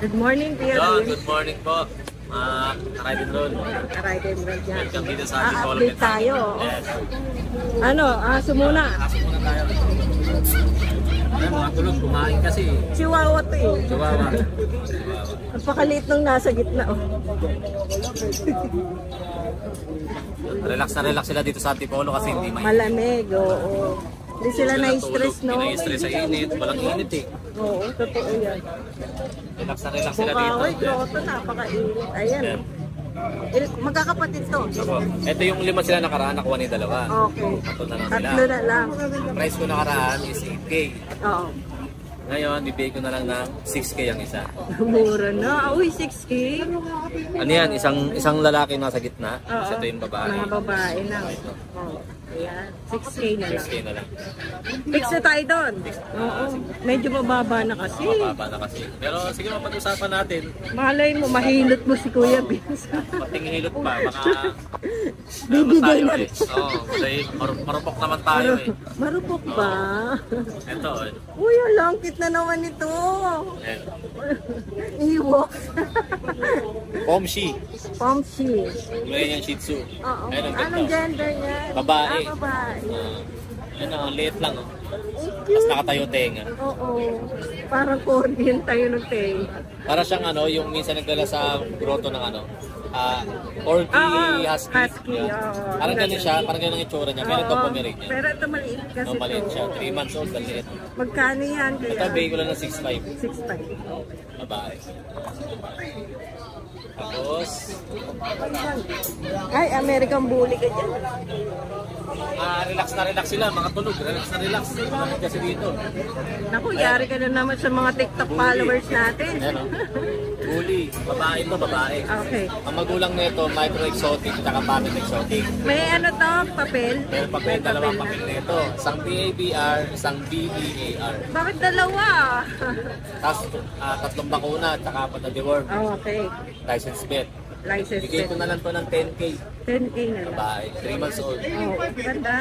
Good morning, Kuya John, Bill. good morning po. Ride and roll. Ride and roll dyan. Welcome dito sa ating update tayo. Yes. Ano, aso muna. Aso muna tayo. Ay, mga tulog, kumain kasi. Chihuahua to eh. Chihuahua. Napakaliit nung nasa gitna. Oh. Relax na relax sila dito sa Antipolo kasi hindi Malamig, oo. Hindi sila na-stress, no? Hindi na-stress sa init. Walang init eh. Oo, totoo yan. Relax na relax sila dito. Bukaway, grotto, napakainit. Ayan. Yan. Magkakapatid to. Ako. Ito yung 5 sila nakaraan, nakuha ni 2. Okay. Tatlo na lang sila. Tatlo na lang. Price ko nakaraan is 8K. Oo. Ngayon, bibigay ko na lang ng 6K ang isa. Mura na. Uy, 6K. Ano yan? Isang lalaki nasa gitna. Oo. Kasi ito yung babae. Mga babae na. Oo. Ayan. 6K na lang. 6K na lang. Fix na tayo doon. Oo. Medyo mababa na kasi. Mababa na kasi. Pero sige, mapag-usapan natin. Malay mo, mahilot mo si Kuya Vince. Pating hilot pa. Baka Bibigay na. Oo. Kasi marupok naman tayo eh. Marupok ba? Ito. Uy, ang langkit na naman ito. Iwok. Pomshi. Pomshi. Ngayon yung Shih Tzu. Oo. Ayun ang Anong ganda. gender niya? Babae. Babae. Ano, ang liit lang. Oh. Cute. Tapos nakatayo tenga. Oo. Parang Korean tayo ng tenga. Para siyang ano, yung minsan nagdala sa grotto ng ano, Corgi Husky. Husky, Yeah. oo. Parang ganun siya, parang ganun ang itsura niya. Pero ito Oo. Pomeranian. Pero ito maliit kasi No, maliit to. siya. 3 months old, maliit. Magkano yan kaya? Ito, bigay ko lang ng 6'5". 6.5. Babae. Tapos, Ay, American Bully ka dyan. relax na relax sila, mga tulog. Relax na relax. Tulog kasi dito. Naku, yari ka na naman sa mga TikTok followers natin. Ayan o. Bully. Babae to, babae. Okay. Ang magulang nito, micro exotic, at puppet exotic. May ano to, papel? May papel, dalawang na. papel nito. Isang BABR, isang BEAR. Bakit dalawa? Tapos, 3 bakuna, at saka 4 na deworm. Oh, okay. License bet. License Bigay ko plate. na lang to ng 10K. 10K na lang. Babae, 3 months old. Oh, ganda.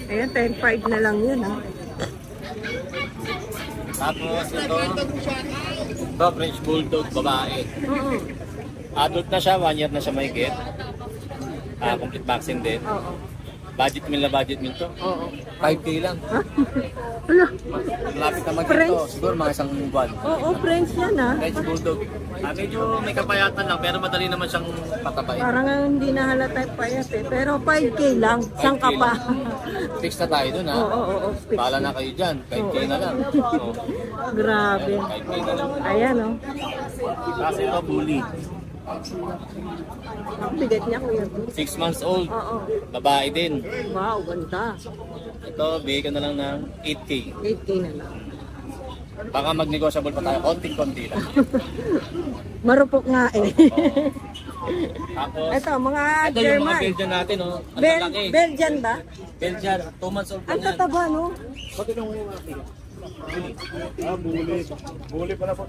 Ayan, 10.5 na lang yun, ha? Tapos ito French Bulldog, babae. Oo. Adult na siya, 1 year na siya mahigit. Complete vaccine din. Oo. Budget meal na budget meal to. Oo. 5K lang. Ha? Wala. Lapit na mag-ito. French? Siguro mga isang buwan. Oo, French yan, ha? French Bulldog. Medyo may kapayatan lang, pero madali naman siyang patabain. Parang hindi na halata yung payat, eh. Pero 5K lang. Saan ka 5K pa? Fix na tayo dun, ha? Oo. Fix. Bahala na kayo dyan. 5K na lang. Oh, Grabe. 5K na lang. Ayan, oh. Kasi ito, bully. Ang bigat niya, Kuya. 6 months old. Oo. Babae din. Wow, ganda. Ito, bigay ko na lang ng 8K. 8K na lang. Baka mag-negotiable pa tayo. Konting-konti lang. Marupok nga eh. Tapos, Ito, mga ito yung German. mga Belgian natin, oh. Ang lalaki. Belgian ba? Belgian, 2 months old pa Ang yan. tataba, no? Pati nung Buli pala po.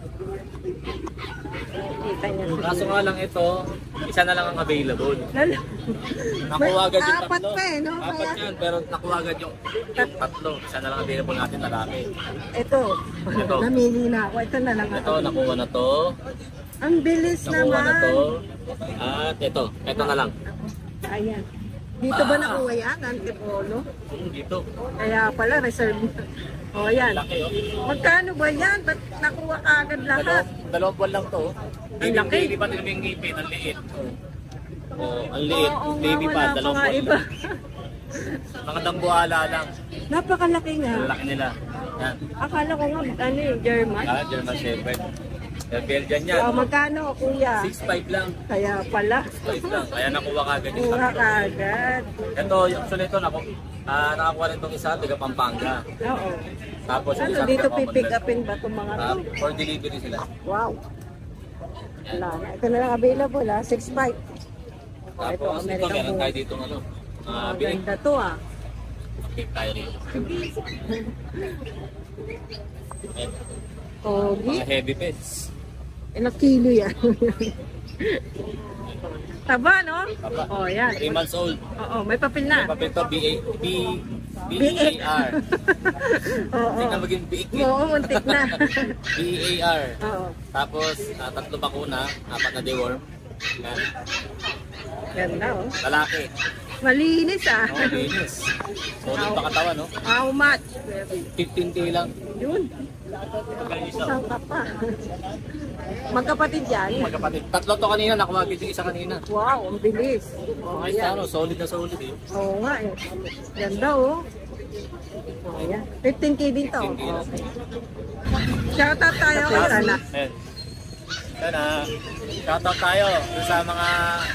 Kita niya. kaso nga lang ito, isa na lang ang available. Lalo. Nakuha agad yung Apat tatlo. pa eh, no? Apat Kaya- yan, pero nakuha agad yung tatlo. Isa na lang available natin lalaki. Ito. Ito. Namili na ako. Ito na lang Ito, ako. nakuha na to. Ang bilis Nakuha na naman. to. At ito na lang. Ayan. Dito ba nakuha yan? Antipolo? Dito. Kaya pala, reserve. O, yan. Laki, oh. Magkano ba yan? Ba't nakuha ka agad lahat? Dalawang buwan lang to. Ang laki. Baby pa din yung ngipin, ang liit. Oh, ang liit. Oo, Baby nga, pa, wala pa dalawang nga buwan iba. lang. Mga dambuhala lang. Napakalaki nga. Ang laki nila. Yan. Akala ko nga, ano yung German? German Shepherd. Belgian yan. O, magkano, kuya? 6'5 lang. Kaya pala. 6'5 lang. Kaya nakuha ka agad yung Kuha tatlo. ka agad. Ito, actually ito, nakakuha rin itong isa, taga Pampanga. Oo. Tapos yung Ano, isa, dito taga pipick Commonwealth. upin ba itong mga to? For delivery sila. Wow. Wala na. Ito na lang available ha. 6.5. Tapos ito, American meron Bull. tayo dito ano, Ang biling. ganda to ah. Keep tayo rito. Ayan, Pogi. mga heavy pets. Ilang kilo yan? Taba, no? Taba. Oh, yan. 3 months old. Oo, may papel na. Papel to, B-A-R. Oo. Hindi na maging B-A-R. Oo, muntik na. B-A-R. Oo. Tapos, 3 bakuna, 4 na deworm. Yan. Ganda, oh. Lalaki. Malinis, ah. Oh, linis. Solid pa katawan, no? How much? 15K lang. Yun. Isang ka pa. Magkapatid yan. Magkapatid. 3 to kanina, nakuha yung isa kanina. Wow, ang bilis. Oh, Ayos na, no? Solid na solid eh. Oo nga eh. Ganda oh. Oh, ayan. 15K din to. 15K lang. Okay. Shoutout tayo kay Sana. Ayan. Sana, shoutout tayo sa mga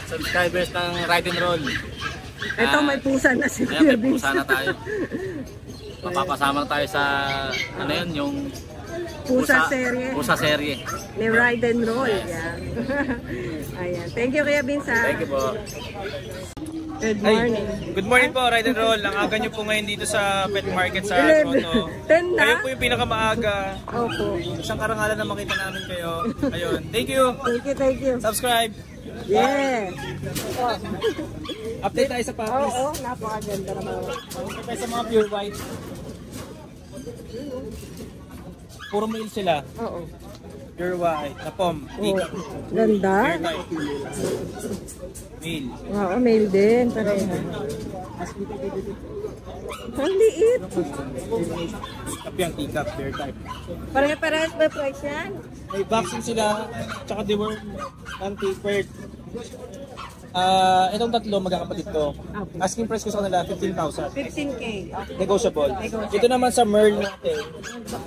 subscribers ng Ride and Roll. Ito may pusa na si Ayan, Kuya may Vince. pusa na tayo. Mapapasama na tayo sa, ano yun, yung Pusa serye. Pusa serye. Ni Ride and Roll. Yan. Ayan. Thank you Kuya Vince. Thank you po. Good morning. Good morning po, Ride and Roll. Ang aga nyo po ngayon dito sa pet market sa 11. Grotto. 10 na? Kayo po yung pinakamaaga. Opo. Isang karangalan na makita namin kayo. Ayun. Thank you. Thank you, thank you. Subscribe. Yeah. Update tayo sa puppies. Oo, napakaganda naman. Update tayo sa mga pure white. Puro male sila. Oo. Pure white. Na pom. Oh, ganda. Pure type. Male. Oo, male din. Pareha. Ang liit. Kapiang teacup. Pure type. Pare-parehas ba price yan? May vaccine sila. Tsaka deworm. Anti-pert. Itong tatlo magkakapatid ko. Okay. Asking price ko sa kanila 15,000. 15K. Okay. Negotiable. Negotiable. Ito naman sa Merl natin.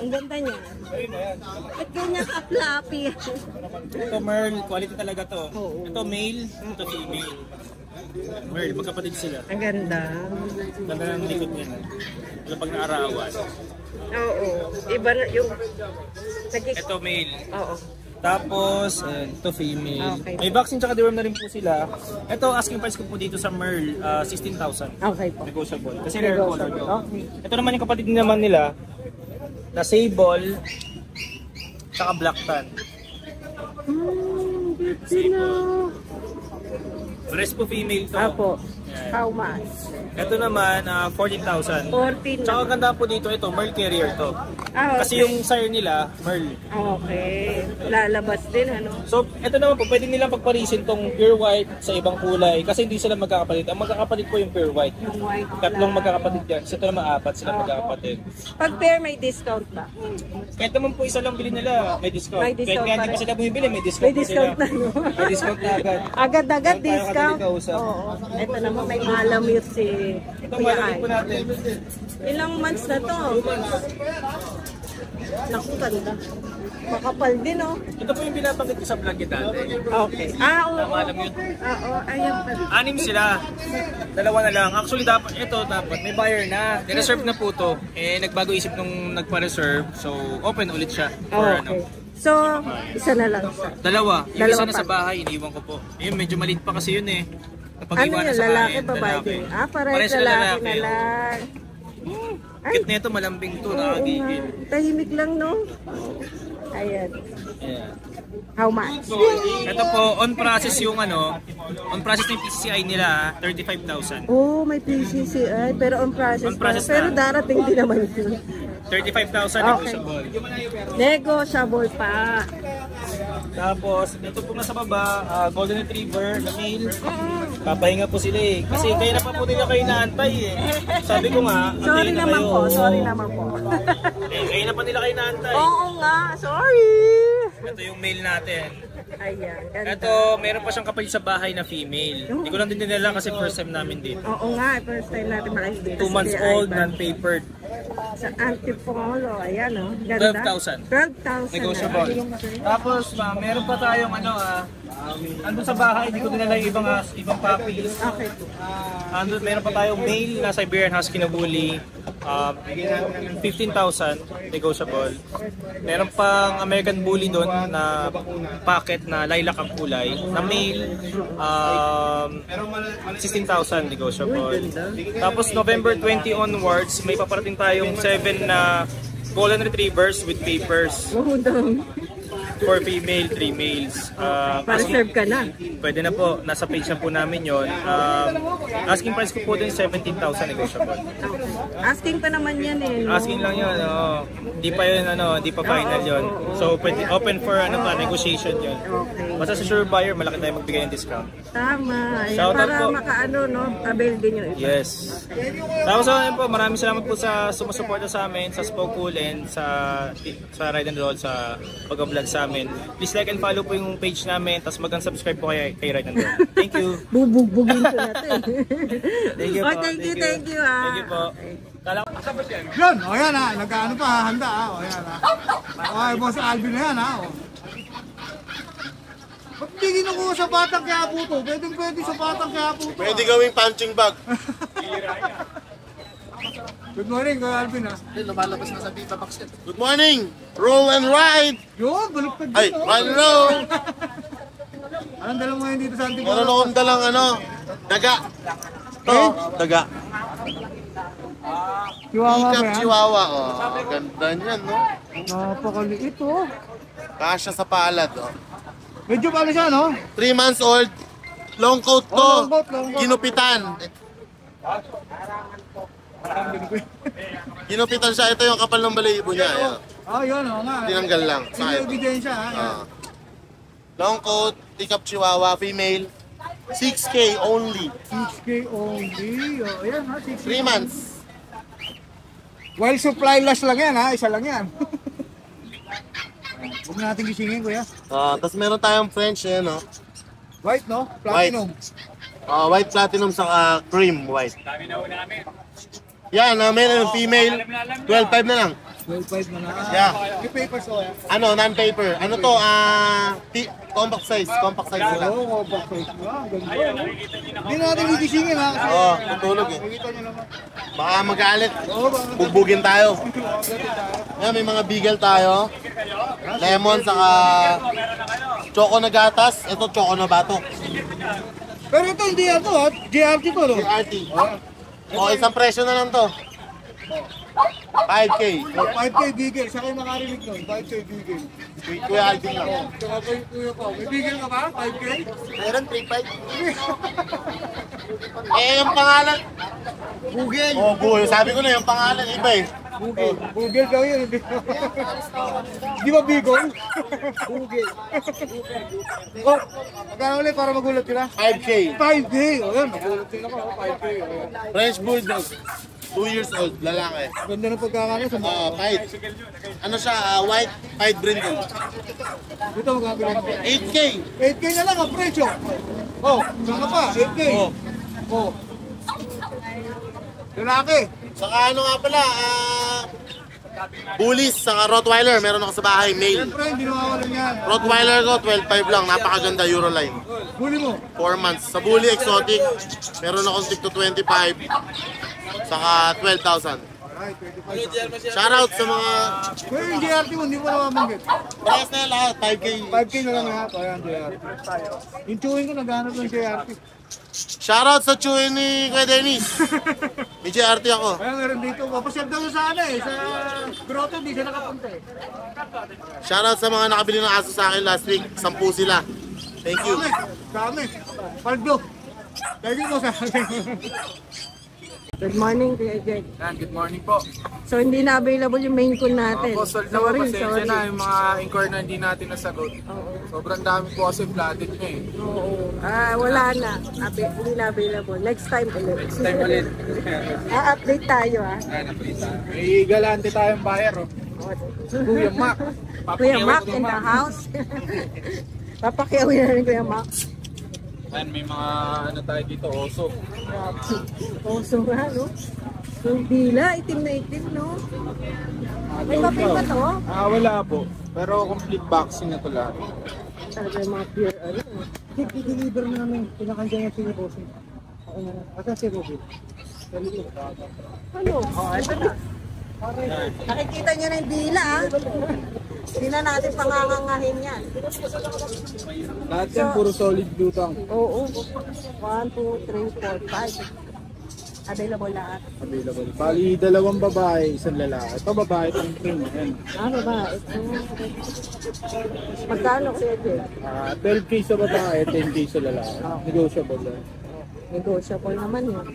Ang ganda niya. Ba't ganyan ka-floppy? Ito Merl, quality talaga to. Oo. Ito male, ito female. Merl, magkapatid sila. Ang ganda. Ganda ng likod niya. Wala pag naarawan. Oo. Iba na yung... Ito male. Oo. Tapos, ito female. Okay. May vaccine tsaka deworm na rin po sila. Ito, asking price ko po dito sa Merl, 16,000. Okay po. Negotiable. Kasi rare color to. Okay. Ito naman yung kapatid naman nila na sable tsaka black tan. Sino? Rest po female to. Apo. Yan. How much? Ito naman 14,000. 14 Tsaka na. ganda po dito ito, Merl carrier to. Ah, Kasi okay. yung sire nila, Merl. Okay. Lalabas din, ano? So, ito naman po, pwede nilang pagparisin tong pure white sa ibang kulay kasi hindi sila magkakapatid. Ang magkakapatid po yung pure white. Yung white. Tatlong magkakapatid yan. So, ito naman 4 sila magkakapatid. Pag pair, may discount ba? Kahit naman po isa lang bilhin nila, may discount. May discount Kahit nga pa hindi pa rin. sila bumibili, may discount, May discount pa na, sila. no? May discount na agad. Agad-agad Tayo discount. kadali kausap. Oo. Ito naman, may malamute si Ito Kuya malaki Ay. po natin. Ilang months na to? Naku, ganda. Makapal din, oh. Ito po yung pinabanggit ko sa vlog kita. Okay. Ah, oo. Malamute. Oo, ayan pa. 6 sila. 2 na lang. Actually, dapat may buyer na. Nireserve na po to. Eh, nagbago isip nung nagpa-reserve. So, open ulit siya. Oh, For, okay. So, isa na lang siya. 2. Yung Dalawa isa na pa. sa bahay, iniwan ko po. Ayun, medyo maliit pa kasi yun eh. Ano yun, lalaki pa ba? Ah, parehas lalaki na lang. Ay, Kit nito malambing to, oo nakagigil. nga. Tahimik lang, no? Ayan. Yeah. How much? Ito po, on process yung on process yung PCI nila, 35,000. Oh, may PCCI, pero on process, On process pa. Pero na. darating din naman yun. 35,000 Okay. negotiable. Negotiable pa. Tapos, ito po na sa baba, Golden Retriever na male. Papahinga po sila eh. Kasi kaya na pa po nila kayo naantay eh. Sabi ko nga, Sorry antayin na naman kayo. po, sorry naman po. Kaya na pa nila kayo naantay. Oo nga, sorry. Ito yung male natin. Ayan, ganda. Ito, meron pa siyang kapatid sa bahay na female. Hindi ko lang din dinala kasi first time namin dito. Oo nga, first time natin makikita. 2 months si old, Ivan. non-papered. Sa Antipolo, ayan o. Ganda. 12,000. 12,000. Negotiable. Tapos, meron pa tayong andun sa bahay, hindi ko dinala yung ibang puppies. Okay. Andun, meron pa tayong male na Siberian Husky na bully. 15,000 negotiable. Meron pang American Bully doon na packet na lilac ang kulay. Na male, 16,000 negotiable. Tapos November 20 onwards, may paparating tayong 7 na Golden Retrievers with papers. Mahudang. 4 female, 3 males. Pa-reserve ka na. Pwede na po, nasa page na po namin yon. Asking price ko po din 17,000 negotiable. Asking pa naman yan eh. No? Asking lang yun, di pa yun, di pa final yun. So pwede, open for negotiation yun. Okay. Basta sa sure buyer, malaki tayo magbigay ng discount. Tama. Ayan, Shout out para po. makaano, no? Avail din yung iba. Yes. Tapos ayun po, maraming salamat po sa sumusuporta sa amin, sa Spoke Cool and sa Ride and Roll, sa pag-vlog sa amin. Please like and follow po yung page namin, tapos mag-subscribe po kay Ride and Roll. Thank you. Bubugbugin ko natin. Thank you Oh, po. thank you ah. Thank you po. Kala ko Yun, o yan ha. Nagkaano pa, handa ha. O yan ha. Okay, boss Alvin na yan ha. O. Ba't hindi kinukuha sa batang kaya po to? Pwede sa batang kaya po to. Pwede gawing punching bag. Good morning, Kuya Alvin ha. Good morning! Roll and ride! Yun, baliktad Ay, din o. hello! Anong dala mo ngayon dito sa Antipolo? Meron akong dalang daga. Ito, daga. Chihuahua ba Ikap yan? Chihuahua. Oh, ganda niyan, no? Napakaliit o. Kasya sa palad, oh. Medyo pala siya, no? 3 months old. Long coat to. Oh, long coat, long coat. Ginupitan. Ginupitan siya. Ito yung kapal ng balahibo niya. Ayan. Ah, yun o nga. Tinanggal lang. Sige, Side. ebidensya ha. Yan. Ah. Long coat, Ikap Chihuahua, female. 6K only. 6K only. O, ayan ha. 6K. 3 months. While supply last lang yan ha. Isa lang yan. Huwag natin gisingin, kuya. Tapos meron tayong French, no? White, no? Platinum. White platinum sa cream white. Yan, male and female. 12.5 na lang. 12.5 na na. Yeah. Yung papers ko, Non-paper. Ano to? Compact size. Compact size sila. Oo, compact size. Wow, ganda. Hindi natin gigisingin ha. Kasi Oo, tutulog eh. nakikita nyo naman. Baka magalit. Oo, baka Bugbugin tayo. Yan, may mga beagle tayo. Lemon, saka choco na gatas. Ito, choco na bato. Pero ito hindi ito ha. JRT to, no? RT. Isang presyo na lang to. 5K. 5K bigel. Siya kayo nakarinig nun. 5K bigel. Kuya Alvin lang. Saka kayo kuya ko. May bigel ka ba? 5K? Meron 3.5. Yung pangalan. Bugel. Buhay. Sabi ko na yung pangalan. Iba eh. Bugel. Bugel daw yun. Di ba bigol? Bugel. Oh, magkano ulit para magulat sila? 5K. 5K. O yan, magulat sila ko. 5K. Ayan. French Bulldog. 2 years old. Lalaki. Ganda ng pagkakano sa mga. Fight. Ano siya? White fight brindle. Dito magkakaroon. 8K. 8K na lang ang presyo. Oh, saan ka pa? 8K. Oh. Lalaki. Saka ano nga pala, Bullies, saka Rottweiler, meron ako sa bahay, male. Siyempre, hindi nawawalan yan. Rottweiler ko, 12.5 lang, napakaganda Euroline. Huli mo. 4 months. Sa Bully Exotic, meron akong tig to 25, saka 12,000. Alright, 25. Shoutout sa mga, Pero yung JRT mo, hindi mo na mamanggit. parehas na yan lahat, 5K. 5K na lang lahat. Ayan, JRT. Yung chewing ko, naghanap ng JRT. Shoutout sa Chewy ni Kuya Dennis. May JRT ako. Kaya meron dito. Papasyal daw sa ano eh. Sa grotto, hindi siya nakapunta eh. Shoutout sa mga nakabili ng aso sa akin last week. 10 sila. Thank you. Dami. Paldo. Thank you po sa Good morning, Kuya Jed. Good morning po. So, hindi na available yung main con natin. Sold na po pasensya na yung mga inquiry na hindi natin nasagot. Sobrang dami po kasi flooded nyo eh. Oo. Wala na. Hindi na available. Next time ulit. Next time ulit. Update tayo May galante tayong buyer oh. Kuya Mac. Kuya Mac in the house. Papakyawin na rin Kuya Mac. And may mga ano tayo dito, oso. Oso nga, no? Yung dila, itim na itim, no? May papel ba to? Wala po. Pero complete vaccine na to lahat. Talaga yung mga pure, ano? i-deliver mo namin. Pinakandyan yung siniposin. Asa si Ruby? Ano? Ito na. Nakikita nyo na yung dila, ah. Hindi na natin pangangangahin yan. Lahat yan puro solid lutang. Oo. 1, 2, 3, 4, 5. Available lahat. Available. Bali, dalawang babae, isang lalaki. Ito babae, itong cream. Ayan. Ba? Ito. Magkano kaya din? 12K sa babae, 10K sa lalaki. Negotiable lang. Negotiable naman yun.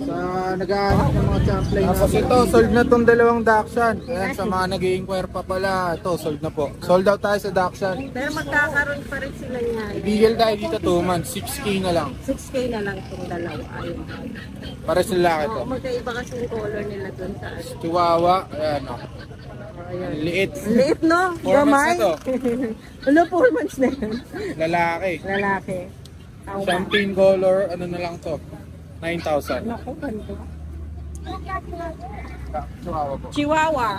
Sa nag-aanap ng mga champlain natin. Tapos ito, sold na tong dalawang Dachshund. Ayan, sa mga nag-i-inquire pa pala, ito, sold na po. Sold out tayo sa Dachshund. Pero magkakaroon pa rin sila niyan. Bigel tayo dito 2 months, 6K na lang. 6K na lang itong dalawa. Ayun. Para sa lalaki to. Oo, magkaiba kasi yung color nila dun sa ano. Chihuahua, ayan o. Ayan. Liit. Liit, no? 4 months na to. Ano, 4 months na yun? Lalaki. Lalaki. Tama. Champagne color, ano na lang to? 9,000. Naku, ganito. Chihuahua po. Chihuahua.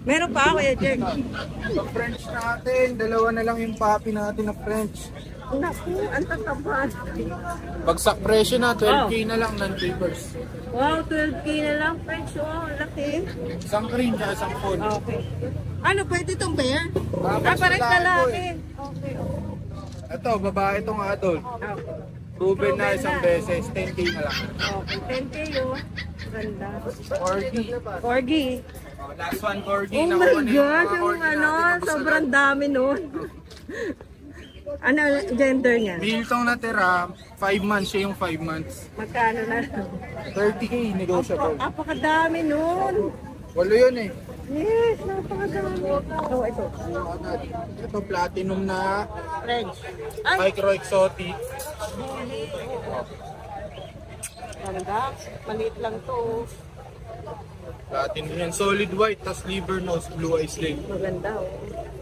Meron pa, Kuya Jake. Sa French natin, dalawa na lang yung puppy natin na French. Naku, ang tataba. Bagsak presyo na, 12K na lang, non-papers. Wow, 12K na lang, French. Oh, laki. Isang cream, tsaka isang phone. Okay. Ano, pwede itong bear? Tapos Parang lalaki. lalaki. Okay. Ito, babae itong adult. Okay. Proven na isang beses, 10K na lang. Okay, 10K yun. Ganda. Corgi. Corgi. Last one, Corgi. Oh my Nakuha na God, mga yung corgi ano, natin na sobrang dami nun. Ano, gender niya? Male tong natira, 5 months siya yung 5 months. Magkano na lang? 30K, negotiable. Apakadami nun. Walo yun eh. Yes, napakadami. Oh, ito. Ito, platinum na, French. Ay, micro exotic. ganda. Maliit lang to. Platinum yan, solid white, tas liver nose, blue eyes lane. Maganda, oh.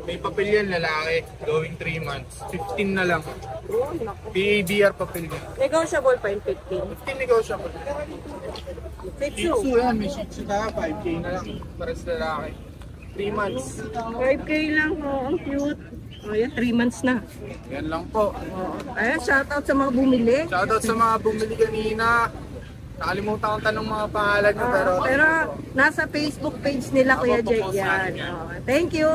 May papel yan, lalaki, going 3 months. 15 na lang. Oh, naku. PABR papel yan. Negotiable pa yung 15. 15 negotiable. Shih Shih Tzu. Tzu yan, may Shih Tzu ka, 5K na lang. Para sa lalaki. 3 months. 5K lang, oh. Ang cute. Oh, yan, 3 months na. Yan lang po. Ayan, shoutout sa mga bumili. Shoutout sa mga bumili kanina. Nakalimutan kong tanong mga pangalan nyo, pero Nasa Facebook page nila, Kuya Jake, popost yan. natin yan. Oh, thank you.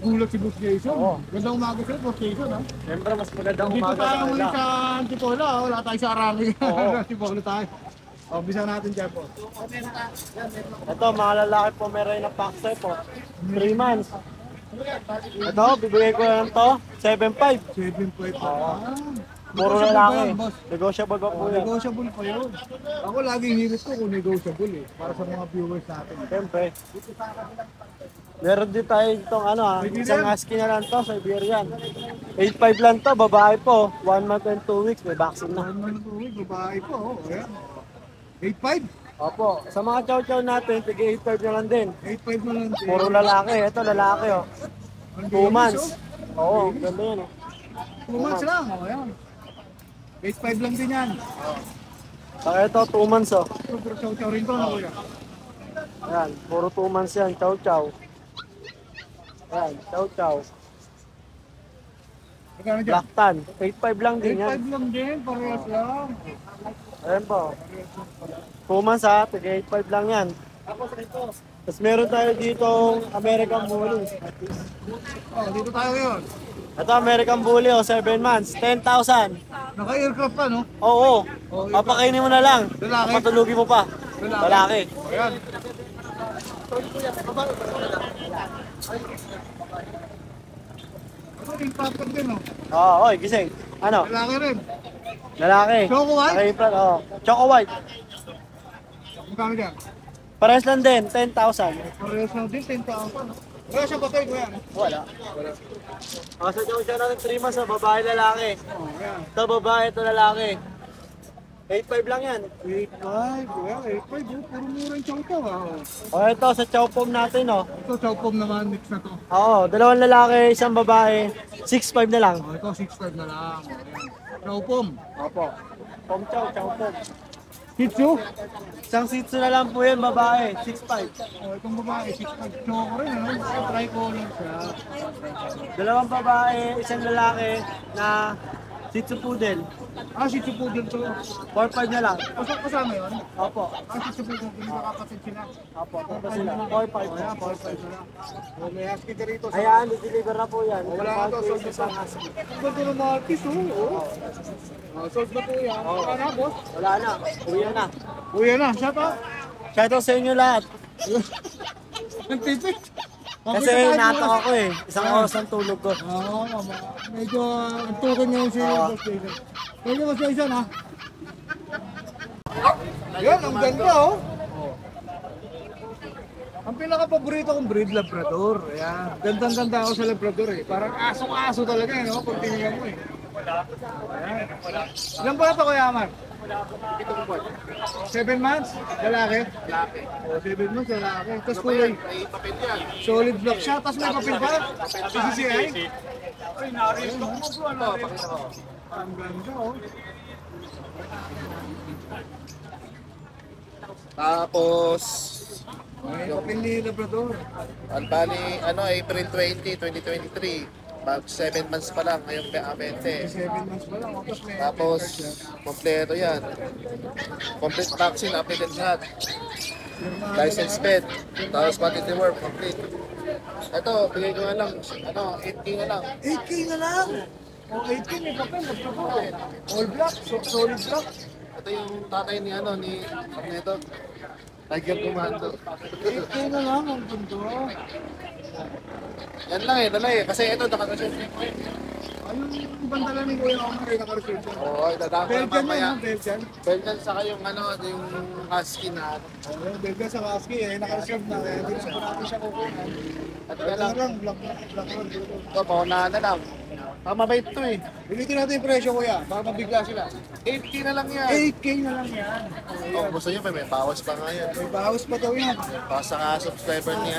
gulat si Boss Jason. Gandang umaga sa'yo, Boss Jason, ha? Siyempre, mas magandang Dito umaga tayo sa muli kanila. sa Antipola, wala tayo sa Arali. Antipolo tayo. O, bisa natin dyan po. Ito, mga lalaki po meron ng pack po. 3 months. Ito, bibigay ko lang to, 7.5. 7.5 pa. Puro lalaki. Negotiable ba po yan? Negotiable pa yun. Ako laging hirit ko kung negotiable eh. Para sa mga viewers natin. Siyempre. Meron din tayo itong isang husky na lang to, Siberian. 8.5 lang to, babae po. 1 month and 2 weeks, may vaccine na. Ano po, babae po. Ayan. 8.5? Opo, sa mga chow-chow natin, tig 8.5 na lang din. 8.5 na lang. Puro lalaki, ito lalaki oh. 2 months. Oo, ganda yan oh. 2 months lang. O, ayan. 8.5 lang din yan. Saka ito, 2 months oh. Super chow-chow rin to na kuya. Ayan, puro 2 months yan, chow-chow. Ayan, chow-chow. Magkano dyan? Black tan, 8.5 lang din yan. 8.5 lang din, parehas lang. Ayan po. 2 months ha, tig 8.5 lang yan. Tapos meron tayo ditong American Bully. Oh, dito tayo ngayon. Ito American Bully oh, 7 months, 10,000. Naka-aircraft pa, no? Oo, papakainin mo na lang. Lalaki? Patulugin mo pa. Lalaki. Ayan. Ano, impacted din, no? Oo, oy, gising. Ano? Lalaki rin. Lalaki. Choco white? Naka-implant, oo. Choco white. Magkano dyan? Parehas lang din, 10,000. Parehas lang din, 10,000. Wala siyang patay, kuya. Wala. Sa siya natin 3 months, babae lalaki. Oh, ayan. Ito babae, ito lalaki. 8.5 lang yan. 8.5, kuya. 8.5, oh. Puro mura yung chow-chow, ah. Oh. O ito, sa chow pom natin oh. Ito, chow-pom naman, mix na to. Oo, 2 lalaki, 1 babae. 6.5 na lang. Oh, ito, 6.5 na lang. Ayan. Chow-pom. Opo. Pom chow, chow pom. Shih Tzu. Isang Shih Tzu na lang po yan, babae. 6.5. Oh, itong babae, 6.5. Choco rin, ano? Tricolor siya. 2 babae, 1 lalaki na Shih Tzu Poodle. Shih Tzu Poodle to. 4-5 na lang. Kasama yun? Opo. Shih Tzu Poodle, hindi makakapit sila. Opo, ito sila. 4-5 Ayan, 4-5 sila. May husky ka rito. Ayan, deliver na po yan. Wala na to, sold na husky. Ganda ng Maltese, oh. Sold na po yan. Wala na, boss? Wala na. Uwi na. Uwi na, shout out. Shoutout sa inyo lahat. Nagtipid. Kasi natak ako eh. Isang oras ng tulog ko. Oo, medyo antukin niyo si Boss Jason. Thank you, Boss Jason, ha? Yan, ang ganda, oh. Ang pinaka-paborito kong breed, Labrador. Ayan. Gandang-ganda ako sa Labrador, eh. Parang asong-aso talaga, eh, no? Pag tinignan mo, eh. Ayan. Ilan ba ito, Kuya Amar? 7 months? Lalaki? Lalaki. 7 months, lalaki. Tapos kulay. Solid block siya. Tapos may papel pa? PCCI? Ay, narin mo. Ang ganda, oh. Tapos, May papel ni Labrador. bali, April 20, 2023. Mag 7 months pa lang, ngayong 20. 7 months pa lang. Tapos, kompleto yan. Complete vaccine, updated lahat. License pet. Tapos pati the work, complete. Ito, bigay ko nga lang, 8K na lang. 8K na lang. O, 8K may papel. Labrador. All black. Solid black. Ito yung tatay ni ito. Tiger Commando. 8K na lang. Ang ganda. Yan lang dala kasi ito nakakasyon. Ayun, ibang dala ni Kuya Omar ay nakareserve siya. Oo, dadako na Belgian mamaya. yan, Belgian. Belgian saka yung yung husky na Ayun, Belgian sa husky eh, nakareserve na. Kaya hindi sa natin siya kukunan. Ito Ito na lang. black. Ito, paunahan na lang. Mabait to eh. Ulitin natin yung presyo, Kuya. Baka mabigla sila. 8K na lang yan. 8K na lang yan. Oh, gusto nyo pa, may bawas pa nga yan. May bawas pa daw yan. Para sa subscriber ni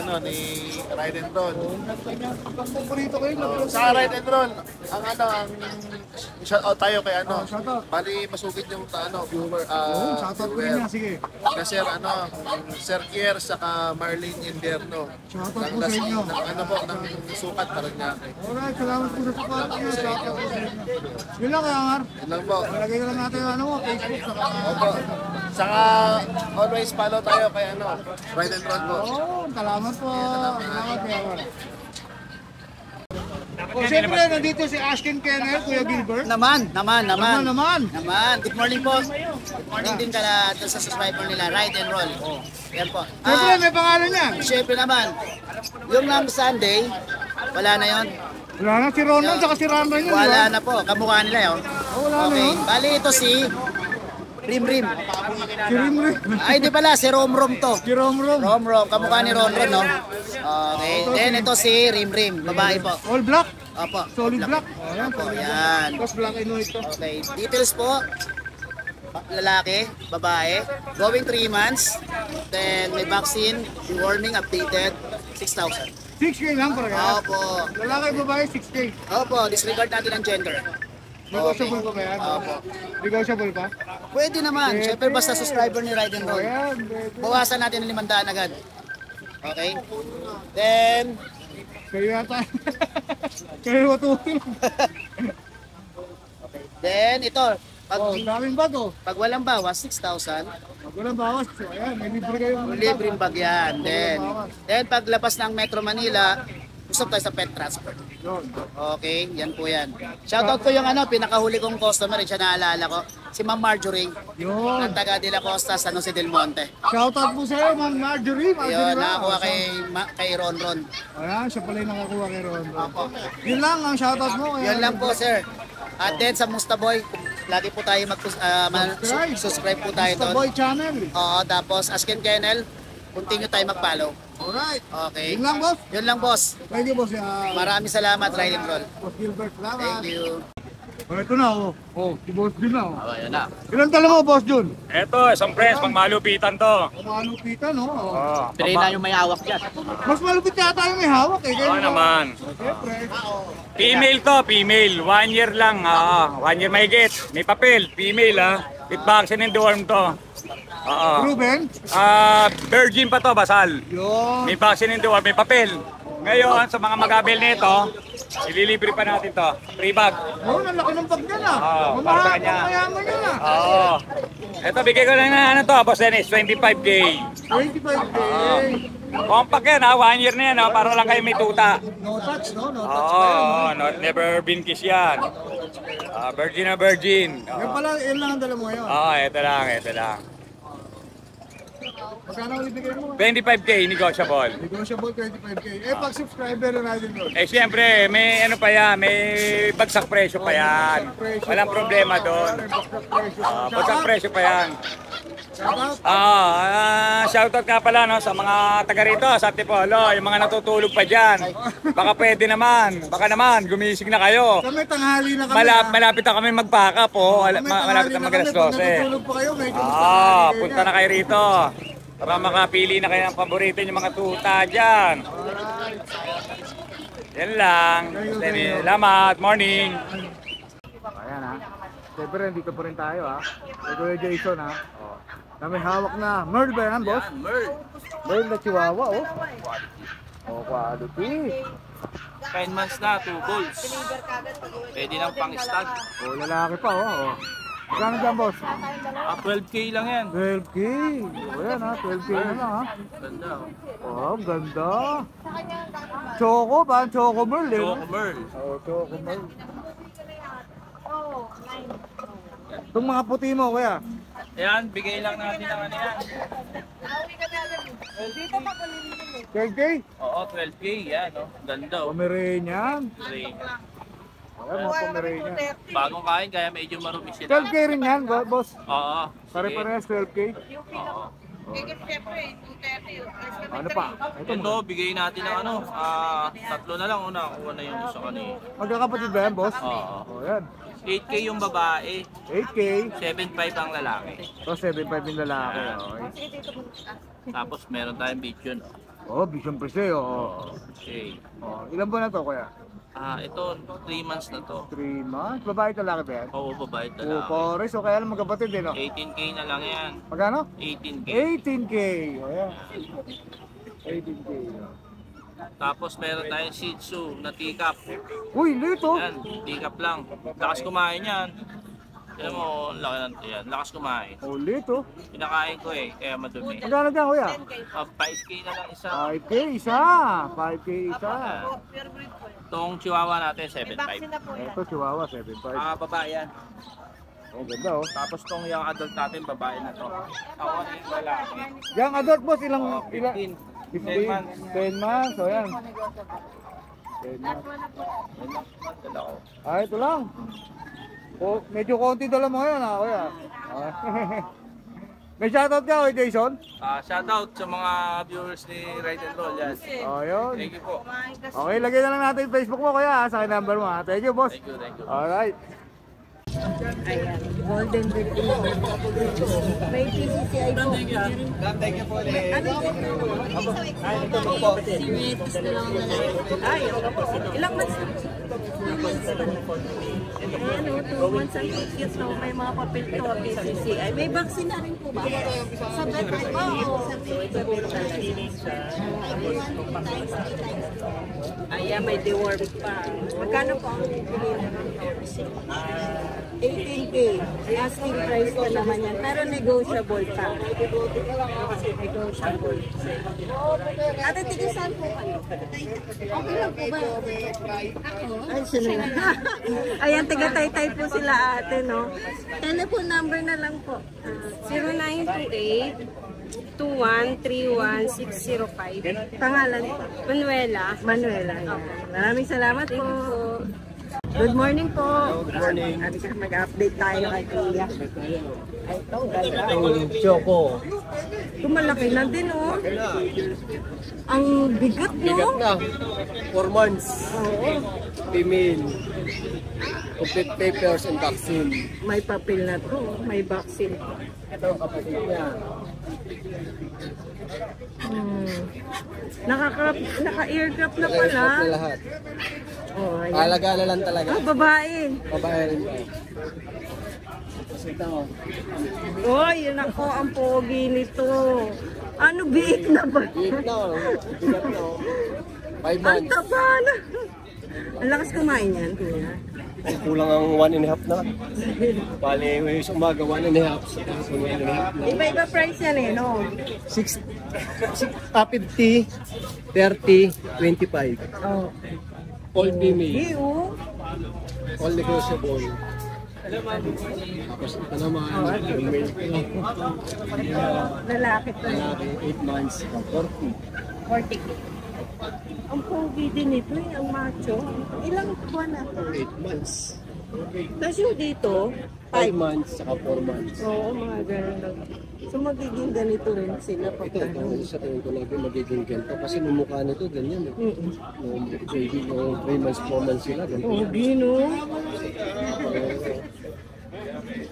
Ride and Roll. Ang paborito kayo, Labrador. Sa Ride and Roll, ang shoutout tayo kay shoutout. Bali masugid yung viewer. Shoutout ko rin yan, sige. Na Sir Kier saka Marlene Inverno. Shoutout po sa inyo. Ng sukat Paranaque. Alright, salamat po sa support niyo. Shoutout po sa inyo. Yun lang, Kuya Omar. Yun lang po. Malagay na lang natin yung Facebook saka... Opo. Saka always follow tayo kay Ride and Roll po. Oo, salamat po. Salamat, Kuya Omar. O, siyempre, nandito si Ashken Kennel, Kuya Gilbert. Naman. Naman. Good morning po. Good morning din ka sa subscriber nila, Ride and Roll. Yan po. Siyempre, may pangalan niya. Siyempre naman, yung ng Sunday, wala na yon. Wala na si Ronan, saka si Ramran yun, di ba? Wala na po, kamukha nila yun. Wala na Okay, yun. bali ito si Rim. Si Rimri. Ay, di pala, si Rom to. Si Romrom. Rom, kamukha ni Ron, no? Okay, then ito si Rim, babae po. All black. Opo. Solid black. Ayan, Opo, solid black. yan. Tapos black and white to. Okay, details po. Lalaki, babae, going 3 months. Then may vaccine, warming updated, 6,000. 6K lang para kaya. Opo. Lalaki, babae, 6K. Opo, disregard natin ang gender. Negotiable pa ba yan? Opo. Negotiable pa? Pwede naman, syempre basta subscriber ni Ride and Roll. Ayan, pwede. Bawasan natin ng 500 agad. Okay? Then, Kayo yata. Kayo matutin. then ito, pag, Oh, daming bag oh. pag walang bawas, 6,000. Pag walang bawas, so ayan, may libre kayong Libreng bag yan. Then paglabas ng Metro Manila, usap tayo sa pet transfer. Yun. Okay, yan po yan. Shoutout ko yung pinakahuli kong customer, siya naalala ko. Si Ma'am Marjorie, Yun. ng taga de la Costa, San Jose del Monte. Shoutout po sa'yo, Ma'am Marjorie. Yun, ba? nakakuha kay Ron. Ayan, siya pala yung nakakuha kay Ron. Yun lang ang shoutout mo. Yun lang po, sir. At then sa Mustaboy, lagi po tayo subscribe po tayo Mr. doon. Boy Channel. Oo, tapos Ashken Kennel, continue tayo mag-follow. Alright. Okay. Yun lang, boss. Yun lang, boss. Thank you, boss. Maraming salamat, Ride and Roll. Boss Gilbert, salamat. Thank you. Oh, ito na, oh. Oh, si Boss Jun na, oh. Ayan na. Ilan tala mo, Boss Jun? Eto, isang press, pang malupitan to. Malupitan, no? Oh. Pili na yung may hawak dyan. Mas malupit yata yung may hawak, eh. Oo naman. Siyempre. Female to, female. 1 year lang. 1 year mahigit. May papel, female ha. With vaccine and deworm to. Oo. Ruben? Virgin pa to, basal. Yun. May vaccine and deworm, may papel. Ngayon, sa mga mag-abel nito, ililibre pa natin to. Free bag. Oo, nalaki ng bag niya na. Oo, para sa kanya. Mayaman niya na. Oo. Ito, bigay ko lang na ano to, Boss Dennis, 25K. 25K. Compact yan ha, 1 year na yan ha, para lang kayo may tuta. No touch, no? No touch Oo, pa yun. never been kiss yan. Virgin na virgin. Yan pala, yun lang ang dala mo ngayon. Oo, ito lang. Magkano ulit bigay mo? 25K, negotiable. Negotiable 25K. Eh, pag subscriber na natin doon. Eh siyempre, may ano pa yan, may bagsak presyo pa yan. Walang problema doon. Bagsak presyo pa yan. Shoutout nga pala no, sa mga taga rito, sa Antipolo, yung mga natutulog pa dyan. Baka pwede naman, gumising na kayo. Kami tanghali na kami. Malapit na kami mag-pack up po, malapit na mag-alas 12. Natutulog pa kayo, medyo Punta na kayo rito. Para makapili na kayo ng paborito yung mga tuta dyan. Yan lang. Salamat, morning. Ayan ha. Siyempre, dito pa rin tayo ha. Ito yung Jason ha. Na may hawak na Merl ba yan, boss? Merl na Chihuahua, oh. Oh, quality. 10 months na, 2 balls. Pwede ng pang-stud. Oh, lalaki pa, oh. Magkano dyan, boss? 12K lang yan. 12K. Oh, yan ha. 12K na lang ha. Ganda. Oh, ganda. Choco ba? Choco Merl eh. Choco Merl. Oh, Choco Merl. Itong mga puti mo, kuya. Ayan, bigay lang natin ang ano yan. 12K? Oo, 12K yan. Oh. Ganda. Oh. Pomeranian. Train. Ayan, mga Pomeranian. Bagong kain, kaya medyo marumi sila. 12K rin yan, boss. Oo. Pare-parehas 12K. Oo. Ano pa? Ito, bigay natin ng ano, 3 na lang. Una, kuha na yung isa kanina. Magkakapatid ba yan, boss? Oo. Oh, yan. 8K yung babae, 8K. 7.5 ang lalaki. So, 7.5 yung lalaki. Okay. Tapos meron tayong video, no? Oh, Vision Prese, oh. Okay. Oh, ilan buwan na to, kuya? Ito, 3 months na to. 3 months? Babae talaki ba yan? Oo, babae Oh, lalaki. Pares, o kaya lang magkapatid eh, no? 18K na lang yan. Magkano? 18K. 18K. O yan. 18K. Tapos meron tayong Shih Tzu na teacup. Uy, lito. Yan, teacup lang. Lakas kumain yan. Alam mo, laki ng yan. Lakas kumain. Oh, lito. Pinakain ko eh, kaya madumi. Magkano dyan, kuya? 5K na lang isa. 5K isa. 5K isa. Itong chihuahua natin, 7.5. Ito, Chihuahua, 7.5. Babae yan. Oh, ganda, oh. Tapos itong young adult natin, babae na to. Ako yung lalaki. Yang adult, boss, ilang... 15. 10 months. O yan. 10 months. Ah, ito lang. Oh, medyo konti dala mo ngayon, ha, kuya. May shoutout ka, oy, Jason? Shoutout sa mga viewers ni Ride and Roll yan. Oh, yun. Thank you po. Okay, lagay na lang natin yung Facebook mo, kuya, ha, sa number mo, ha. Thank you, boss. Thank you, thank you. Alright. Ayan, golden retriever. May PCCI po. Thank you po ulit. Ay, ilang months na? 2 months pa na. Ayan o, 2 months ang cute na may mga papel to, PCCI. May vaccine na rin po ba? Sa vet po. So, ito po talaga. Ayan, may deworm pa. Magkano po ang bibili? 18K. Asking price pa naman yan. Pero negotiable pa. Negotiable. Ate, tigisan po kayo. Okay lang po ba? Ay, sino na? Ayan, taga-taytay po sila ate, no? Telephone number na lang po. 0928-2131-605. Pangalan po. Manuela. Manuela. Yan. Maraming salamat po. Good morning po. Good morning. Mag-update tayo kay Kuya. Ay, ito, ganda. Choco. Tumalaki na din, oh. Ang bigat, no? Bigat na. 4 months. Oo. Female. Complete papers and vaccine. May papel na to. May vaccine. Ito ang kapatid niya. Naka-aircraft na pala. Naka-aircraft na lahat. Oh, ayan. Alaga na lang talaga. Ah, babae. Babae rin po. Ito mo. Oh, yun ako ang pogi nito. Ano, biik na ba? Bigat na. Bigat na. 5 Ang months. taba na. Ang lakas kumain yan, kuya. Ay, kulang ang 1.5 na. Bale, sa umaga 1.5. Sa 1.5 na. Iba-iba price yan eh, no? 50, 30, 25. Oh. All female. Iyo. All negotiable. Tapos ito naman, female. Lalaki to. Lalaki, 8 months, 40. 40. Ang pogi din ito eh, ang macho. Ilang buwan na to? 8 months. Tapos yung dito, 5 months, saka 4 months. oo, mga ganun lang. So magiging ganito rin sila pag Ito, sa tingin ko lagi magiging ganito. Kasi nung mukha nito, ganyan. Nung baby, nung 3 months, 4 months sila, ganito. Pogi, no?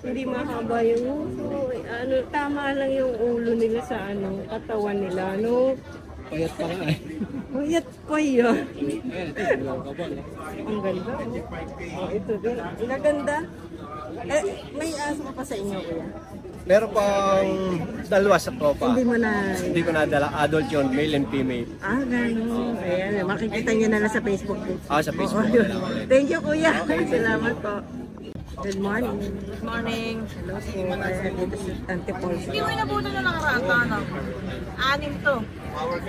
Hindi mahaba yung uso. Ano, tama lang yung ulo nila sa ano, katawan nila, no? Payat pa nga eh. Payat pa yun. Ayan, ito, bilang ka ba? Ang ganda. Oh, ito din. Ang ganda. Eh, may aso ka pa sa inyo, kuya? Meron pang dalawa sa tropa. Hindi mo na... Hindi ko nadala. Adult yun, male and female. Ah, gano'n. Ayan, makikita nyo na lang sa Facebook page. Sa Facebook. Oo, yun. Thank you, kuya. Salamat po. Good morning. Good morning. Hello po. Ayan, dito si Tante Paul. Hindi mo inabutan na nakarata, no? 6 to.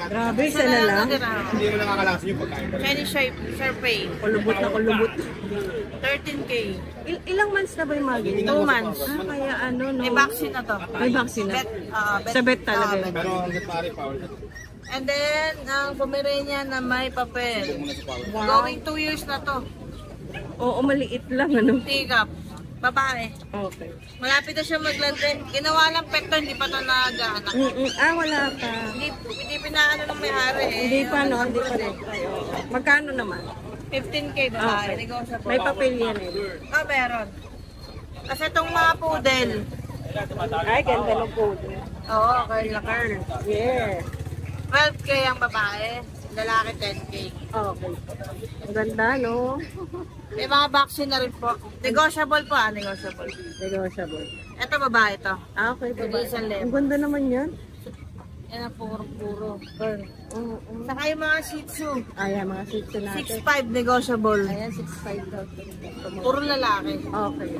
Grabe, isa na lang. Hindi ko nakakalasin yung pagkain. Chinese Sharpay. Kulubot na kulubot. 13K. Ilang months na ba yung mga ganyan? 2 months. Ah, kaya ano, no? May vaccine na to. May vaccine na. Bet, Sa bet talaga yun. Pero hanggat pare, Paul. And then, ang Pomeranian na may papel. Going 2 years na to. Oo, maliit lang, ano? Tigap. Babae. Okay. Malapit na siya maglante. Ginawa lang pet to, hindi pa to nag-aanak. Ah, wala pa. Hindi pinaano ng may-ari eh. Hindi pa, no? Hindi pa rin. Magkano naman? 15K babae. Okay. Negotiable. May papel yan eh. Meron. Kasi itong mga poodle. Ay, ganda ng code. Oo, curl na curl. Yeah. 12K ang babae. Lalaki 10K. Okay. Ang ganda, no? May mga vaccine na rin po. Negotiable po negotiable. Negotiable. Ito babae to. Ah, okay. Pwede isang Ang level. ganda naman yan. Yan ang puro-puro. Oo. Saka yung mga shih tzu. Ayan, mga seats natin. 6'5 negotiable. Ayan, 6'5 daw. Puro lalaki. Okay.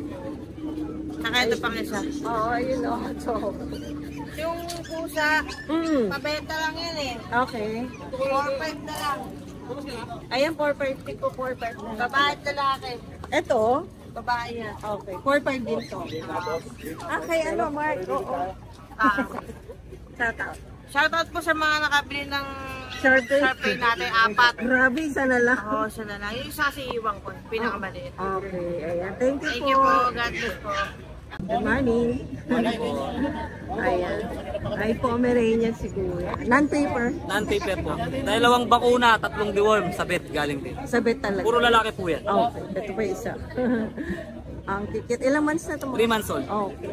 Saka ito pang isa. Oo, ayun o. So, Yung pusa, pabenta lang yan eh. okay. 4'5 na lang. Ayan, 450 ko, 450 na. Babae at lalaki. Ito, Babae yan. okay. 450 din to. Ah, kay ano, Mark? Oo. Shout out. Shoutout po sa mga nakabili ng Sharpay. Sharpay natin, 4. Grabe, isa na lang. Oo, siya na lang. Yung isa si Iwang ko, pinakamaliit. Okay, ayan. Thank you Thank po. you po. God bless po. Good morning. Ayan. Ay, Pomeranian si Kuya. Non-paper. Non-paper po. Dalawang bakuna, 3 deworm sa vet galing din. Sa bet talaga. Puro lalaki po yan. Okay, ito pa isa. Ang ticket. Ilang months na ito? 3 months old. Okay.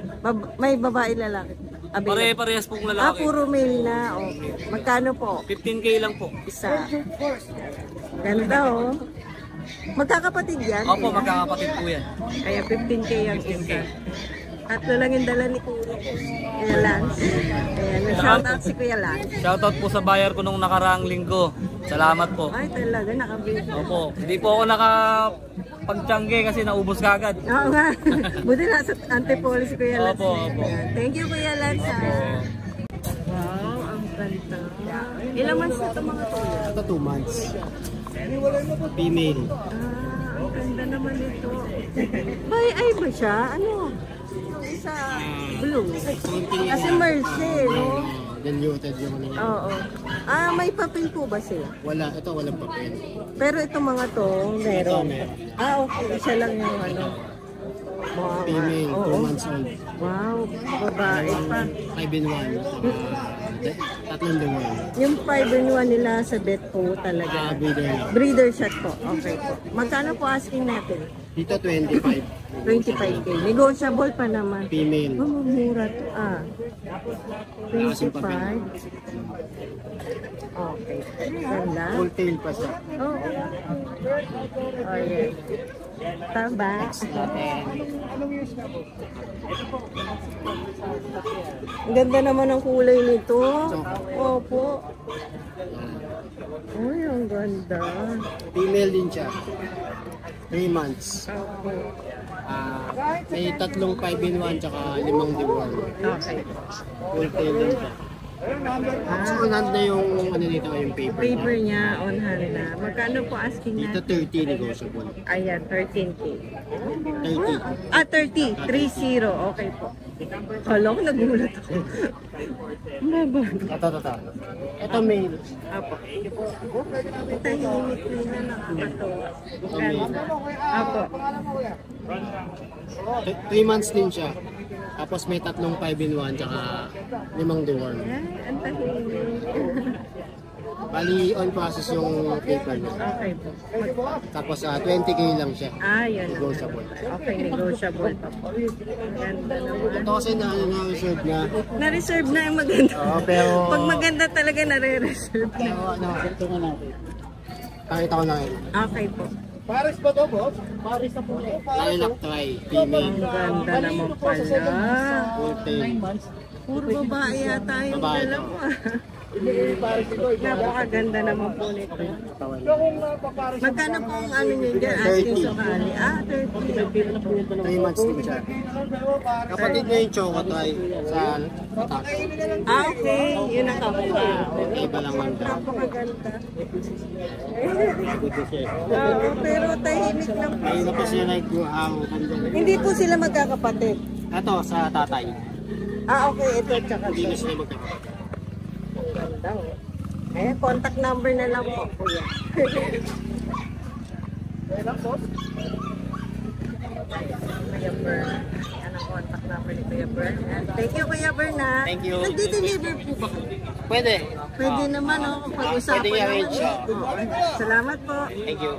May babae lalaki. Pare-parehas pong Ah, lalaki. puro male na. Okay. Magkano po? 15K lang po. Isa. Ganda oh. Magkakapatid yan? Opo, magkakapatid po yan. Kaya 15K ang isa. Tatlo lang yung dala ni Kuya Lance. Ayan, shout out si Kuya Lance. Shoutout po sa buyer ko nung nakaraang linggo. Salamat po. Ay, talaga, nakabili. Opo, hindi po ako nakapagtiyangge kasi naubos kagad. Oo nga. Buti na sa antipolo si Kuya Lance. Opo, opo. Ayan. Thank you, Kuya Lance. Wow, ang ganda. Ilang months na ito mga kuya? Ito 2 months. Female. Ah, ang ganda naman ito. Ay ba siya? Ano? Yung isa blue. Kasi Mercy, no? Diluted yung ano. Oo. Ah, may papel po ba sila? Wala, ito walang papel. Pero itong mga to, meron. Ah, okay. Isa lang yung ano. Wow. Female, 2 Oo. months old. Wow, babae pa. 5 in 1. Tatlong deworm. Yung 5-in-1 nila sa bet po talaga. Breeder. Breeder shot po. Okay po. Magkano po asking natin? Dito 25. 25K. Negotiable pa naman. Female. Oh, mura to. Ah. 25. Okay. Ganda. Full tail pa siya. Oo. Oh, yeah. Taba. Ang ganda naman ang kulay nito. Opo. Uy, ang ganda. Female din siya. 3 months. Okay. May tatlong 5-in-1 tsaka 5 deworm. Okay. Full tail din siya. So, on hand na yung ano dito, yung paper. Paper niya on hand na. Magkano po asking Dito natin? 30 negotiable. Ayan, 13K. 30. 30. 30. Okay po. Kala ko nagulat ako. Maba. Ito. Ito male. Apo. Tahimik na nakakatawa. Apo. 3 months din siya. Tapos may tatlong 5-in-1 tsaka 5 deworm. Ay, ang tahimik. Bali, on process yung paper niya. Okay po. Tapos 20k lang siya. Yun. Negotiable. Okay, negotiable pa po. Ganda naman. Ito kasi na-reserve na. Na-reserve na yung maganda. Oo, pero... Pag maganda talaga nare-reserve na. Ito nga natin. Pakita ko na ngayon. Okay po. Paris ba to, boss? Paris na po. Lilac try, female. Ang ganda naman pala. Full tail. Puro babae yata yung Babae. dalawa. Napakaganda naman po nito. Magkano po ang ano nyo dyan? Asking sukali. 30. 3 months din siya. Kapatid niya yung choco try sa tatak. Okay. Yun ang kapwa. Iba lang man daw. Napakaganda. Good siya. Pero tahimik lang po. Ayun na po siya nag-grow. Hindi po sila magkakapatid. Ito sa tatay. Okay. Ito tsaka Hindi na ito. sila magkakapatid. Ganda. Contact number na lang po, kuya. Kuya Bern. Yan ang contact number ni Kuya Bern. Thank you, Kuya Bern, ha? Thank you. Nagdi-deliver po ba? Pwede. Pwede naman, oh. Pag-usapan Pwede i-arrange. naman. Salamat po. Thank you.